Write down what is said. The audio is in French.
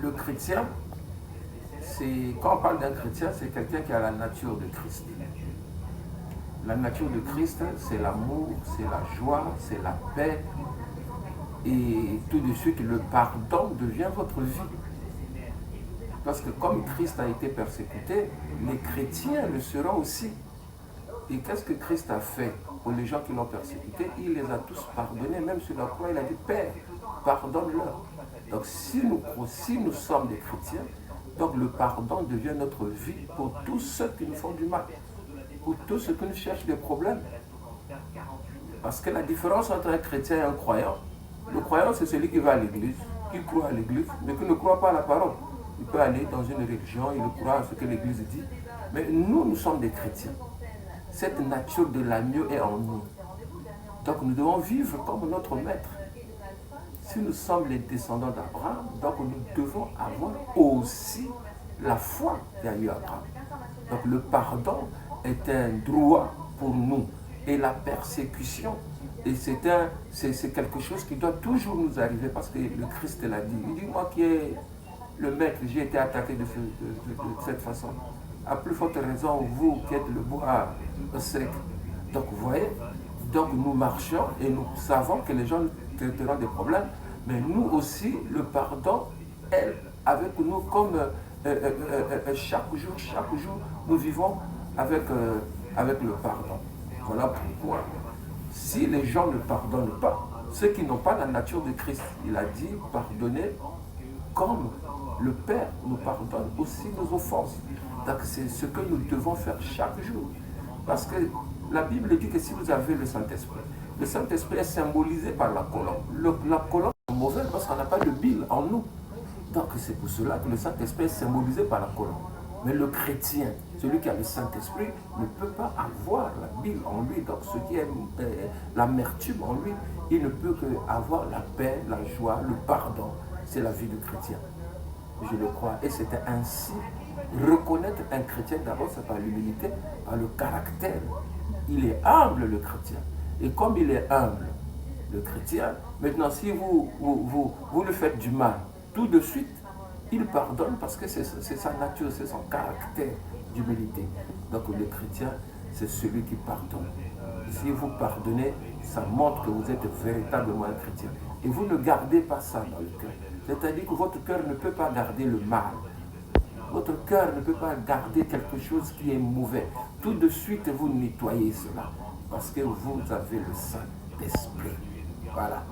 le chrétien, quand on parle d'un chrétien, c'est quelqu'un qui a la nature de Christ. La nature de Christ, c'est l'amour, c'est la joie, c'est la paix. Et tout de suite, le pardon devient votre vie. Parce que comme Christ a été persécuté, les chrétiens le seront aussi. Et qu'est-ce que Christ a fait pour les gens qui l'ont persécuté? Il les a tous pardonnés, même sur la croix, il a dit « Père, pardonne-leur ». Donc si nous sommes des chrétiens, donc le pardon devient notre vie pour tous ceux qui nous font du mal, pour tous ceux qui nous cherchent des problèmes. Parce que la différence entre un chrétien et un croyant, le croyant c'est celui qui va à l'église, qui croit à l'église, mais qui ne croit pas à la parole. Il peut aller dans une religion, il croit à ce que l'église dit. Mais nous sommes des chrétiens. Cette nature de l'agneau est en nous. Donc nous devons vivre comme notre maître. Si nous sommes les descendants d'Abraham, donc nous devons avoir aussi la foi qu'a eu Abraham. Donc le pardon est un droit pour nous. Et la persécution, et c'est quelque chose qui doit toujours nous arriver parce que le Christ l'a dit. Il dit, moi qui est le maître, j'ai été attaqué de cette façon. À plus forte raison, vous qui êtes le bois sec. Donc vous voyez, donc nous marchons et nous savons que les gens traiteront des problèmes, mais nous aussi, le pardon est avec nous comme chaque jour, nous vivons avec le pardon. Voilà pourquoi, si les gens ne pardonnent pas, ceux qui n'ont pas la nature de Christ, il a dit, pardonnez comme le Père nous pardonne aussi nos offenses. Donc c'est ce que nous devons faire chaque jour. Parce que la Bible dit que si vous avez le Saint-Esprit est symbolisé par la colombe. La colombe est mauvaise parce qu'on n'a pas de bile en nous. Donc c'est pour cela que le Saint-Esprit est symbolisé par la colombe. Mais le chrétien, celui qui a le Saint-Esprit, ne peut pas avoir la bile en lui. Donc ce qui est l'amertume en lui, il ne peut qu'avoir la paix, la joie, le pardon. C'est la vie du chrétien. Je le crois. Et c'était ainsi. Reconnaître un chrétien, d'abord, c'est par l'humilité, par le caractère. Il est humble, le chrétien. Et comme il est humble, le chrétien, maintenant, si vous lui faites du mal, tout de suite, il pardonne parce que c'est sa nature, c'est son caractère d'humilité. Donc le chrétien, c'est celui qui pardonne. Si vous pardonnez, ça montre que vous êtes véritablement un chrétien. Et vous ne gardez pas ça dans le cœur. C'est-à-dire que votre cœur ne peut pas garder le mal. Votre cœur ne peut pas garder quelque chose qui est mauvais. Tout de suite, vous nettoyez cela. Parce que vous avez le Saint-Esprit. Voilà.